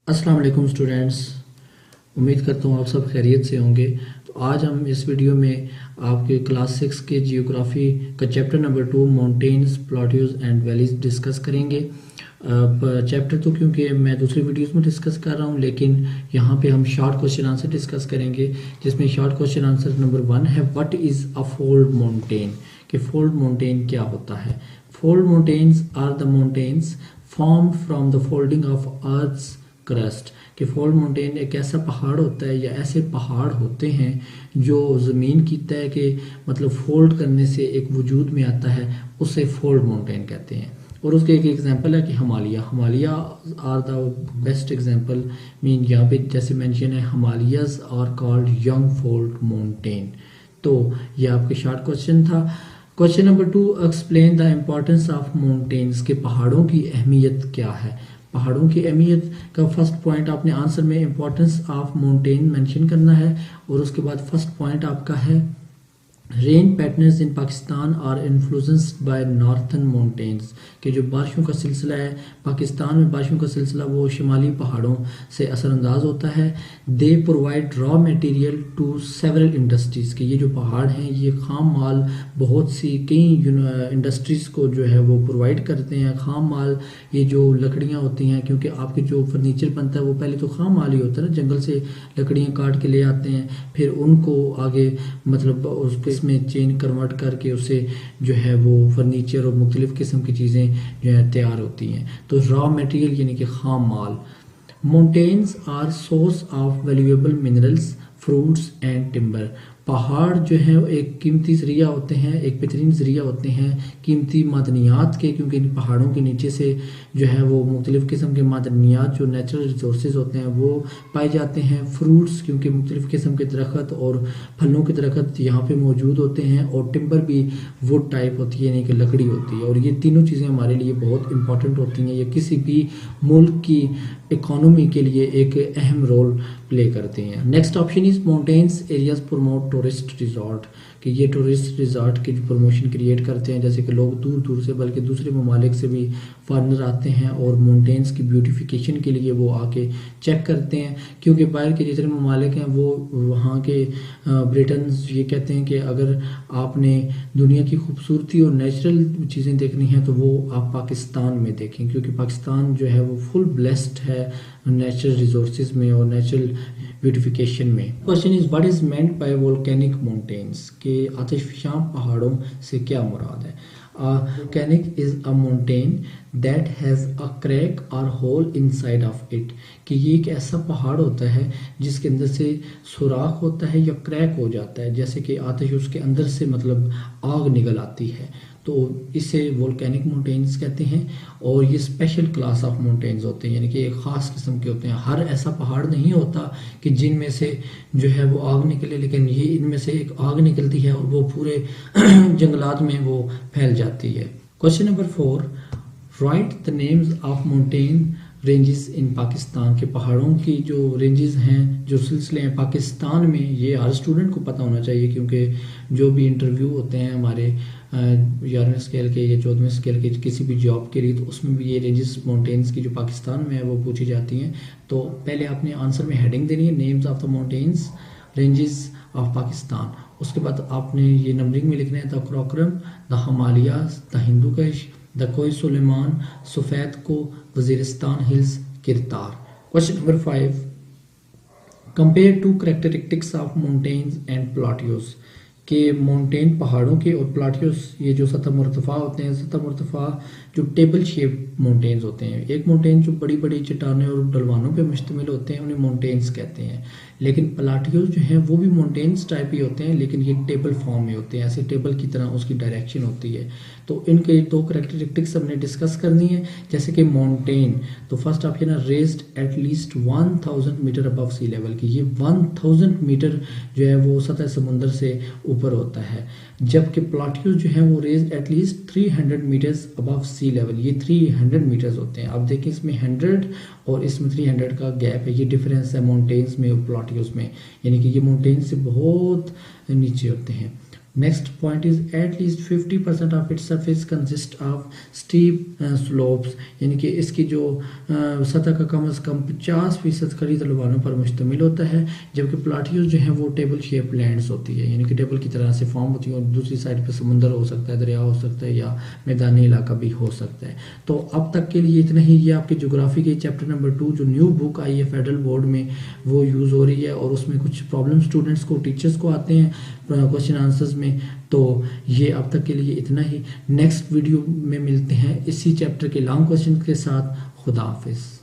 अस्सलाम वालेकुम स्टूडेंट्स। उम्मीद करता हूँ आप सब खैरियत से होंगे। तो आज हम इस वीडियो में आपके क्लास 6 के जियोग्राफी का chapter number 2 mountains plateaus and valleys discuss करेंगे। चैप्टर तो क्योंकि मैं दूसरी वीडियोस में डिस्कस कर रहा हूँ, लेकिन यहाँ पे हम शॉर्ट क्वेश्चन आंसर डिस्कस करेंगे, जिसमें शॉर्ट क्वेश्चन आंसर नंबर 1 है what is a fold mountain, कि फोल्ड माउंटेन क्या होता है। Fold mountains are the mountains formed from the folding of earth's crust, कि फोल्ड माउंटेन एक ऐसा पहाड़ होता है या ऐसे पहाड़ होते हैं जो ज़मीन की तय के मतलब फोल्ड करने से एक वजूद में आता है, उसे फोल्ड माउंटेन कहते हैं। और उसके एक एग्जांपल है कि Himalaya are the best example. Mean यहाँ पे जैसे मेंशन है Himalayas are called young fold mountain. तो ये आपके शॉर्ट क्वेश्चन था। Question number 2, explain the importance of mountains, के पहाड़ों की अहमियत क्या है। पहाड़ों की अहमियत का फर्स्ट पॉइंट आपने आंसर में इम्पोर्टेंस ऑफ माउंटेन मेंशन करना है, और उसके बाद फर्स्ट पॉइंट आपका है rain patterns in Pakistan are influenced by northern mountains, कि जो बारिशों का सिलसिला है पाकिस्तान में, बारिशों का सिलसिला वो शुमाली पहाड़ों से असरअंदाज होता है। They provide raw material to several industries, कि ये जो पहाड़ हैं ये खाम माल बहुत सी कई इंडस्ट्रीज़ को जो है वो प्रोवाइड करते हैं। खाम माल ये जो लकड़ियाँ होती हैं, क्योंकि आपके जो फर्नीचर बनता है वो पहले तो खाम माल ही होता है ना, जंगल से लकड़ियाँ काट के ले आते हैं, फिर उनको आगे मतलब उसके इसमें चेंज कन्वर्ट करके उसे जो है वो फर्नीचर और मुख्तलिफ किस्म की चीज़ें जो है तैयार होती हैं। तो रॉ मटेरियल यानी कि खाम माल। Mountains are source of valuable minerals, fruits and timber, पहाड़ जो है एक कीमती ज़रिया होते हैं, एक बेहतरीन ज़रिया होते हैं कीमती मादनियात के, क्योंकि इन पहाड़ों के नीचे से जो है वो मुख्तलिफ़ किस्म के मादनियात जो नेचुरल रिसोर्सेज होते हैं वो पाए जाते हैं। फ्रूट्स, क्योंकि मुख्तलिफ़ किस्म के दरख्त और फलों के दरख्त यहाँ पे मौजूद होते हैं, और टिम्बर भी वुड टाइप होती है यानी कि लकड़ी होती है, और ये तीनों चीज़ें हमारे लिए बहुत इंपॉर्टेंट होती हैं। ये किसी भी मुल्क की इकोनॉमी के लिए एक अहम रोल प्ले करते हैं। Next option is mountains areas promote tourist resort, कि ये टूरिस्ट रिजॉर्ट की प्रमोशन क्रिएट करते हैं, जैसे कि लोग दूर दूर से बल्कि दूसरे ममालिक से भी फॉरनर आते हैं और माउंटेन्स की ब्यूटिफिकेशन के लिए वो आके चेक करते हैं। क्योंकि बाहर के जितने ममालिक हैं वो वहाँ के ब्रिटेन ये कहते हैं कि अगर आपने दुनिया की खूबसूरती और नेचुरल चीज़ें देखनी है तो वो आप पाकिस्तान में देखें, क्योंकि पाकिस्तान जो है वो फुल ब्लेस्ड है नेचुरल रिसोर्सेज में और नेचुरल ब्यूटिफिकेशन में। Question is what is meant by volcanic mountains, के आतिशफशां पहाड़ों से क्या मुराद है। Volcanic is a mountain that has a crack और होल इनसाइड ऑफ इट, कि ये एक ऐसा पहाड़ होता है जिसके अंदर से सुराख होता है या क्रैक हो जाता है, जैसे कि आतिश उसके अंदर से मतलब आग निकल आती है, तो इसे वोल्केनिक माउंटेन्स कहते हैं। और ये स्पेशल क्लास ऑफ माउंटेन्स होते हैं, यानी कि एक ख़ास किस्म के होते हैं। हर ऐसा पहाड़ नहीं होता कि जिनमें से जो है वो आग निकले, लेकिन ये इनमें से एक आग निकलती है और वो पूरे जंगलात में वो फैल जाती है। Question number 4, right the names of mountain ranges in Pakistan, के पहाड़ों की जो रेंजेस हैं, जो सिलसिले हैं पाकिस्तान में, ये हर स्टूडेंट को पता होना चाहिए, क्योंकि जो भी इंटरव्यू होते हैं हमारे 11वें स्केल के या 14वें स्केल के किसी भी जॉब के लिए, तो उसमें भी ये रेंजेस माउंटेन्स की जो पाकिस्तान में है वो पूछी जाती हैं। तो पहले आपने आंसर में हेडिंग देनी है names of the mountains ranges of Pakistan, उसके बाद आपने ये नंबरिंग में लिखना है the Karakoram, the Himalayas, the Hindu Kush, the Koh Sulaiman, Safed Koh, Waziristan hills, Kirthar. Question number 5, compare two characteristics of mountains and plateaus, के माउंटेन पहाड़ों के और प्लाट्यूज ये जो सतह मुर्तफ़ा होते हैं, सतह मुर्तफ़ा जो टेबल शेप माउंटेन्स होते हैं। एक माउंटेन जो बड़ी बड़ी चट्टानें और ढलवानों पे मुश्तमिल होते हैं उन्हें माउंटेन्स कहते हैं, लेकिन प्लाट्यूज जो हैं वो भी माउंटेन्स टाइप ही होते हैं, लेकिन ये टेबल फॉर्म में होते हैं, ऐसे टेबल की तरह उसकी डायरेक्शन होती है। तो इनके दो कैरेक्टरिस्टिक्स हमने डिस्कस करनी है, जैसे कि माउंटेन, तो फर्स्ट ऑप्शन है raised at least 1000 metre above sea level, की ये 1000 मीटर जो है वो सतह समुंदर से ऊपर होता है, जबकि प्लाट्यूज जो है वो raised at least 300 metres above sea level, ये 300 मीटर्स होते हैं। अब देखिए इसमें 100 और इसमें 300 का गैप है, ये डिफरेंस है माउंटेन्स में और प्लाट्यूज में, यानी कि ये माउंटेन्स से बहुत नीचे होते हैं। Next point is at least 50% of its surface consists of steep slopes, यानी कि इसकी जो सतह का कम से कम 50% खड़ी ढलानों पर मुश्तमिल होता है, जबकि प्लाटियोज जो हैं वो टेबल शेप लैंड्स होती है, यानी कि टेबल की तरह से फॉर्म होती है और दूसरी साइड पर समुंदर हो सकता है, दरिया हो सकता है या मैदानी इलाका भी हो सकता है। तो अब तक के लिए इतना ही। ये आपके ज्योग्राफी के चैप्टर नंबर 2 जो न्यू बुक आई है फेडरल बोर्ड में वो यूज़ हो रही है, और उसमें कुछ प्रॉब्लम स्टूडेंट्स को टीचर्स को आते हैं क्वेश्चन आंसर्स में। तो ये अब तक के लिए इतना ही। नेक्स्ट वीडियो में मिलते हैं इसी चैप्टर के लॉन्ग क्वेश्चन के साथ। खुदा हाफिज़।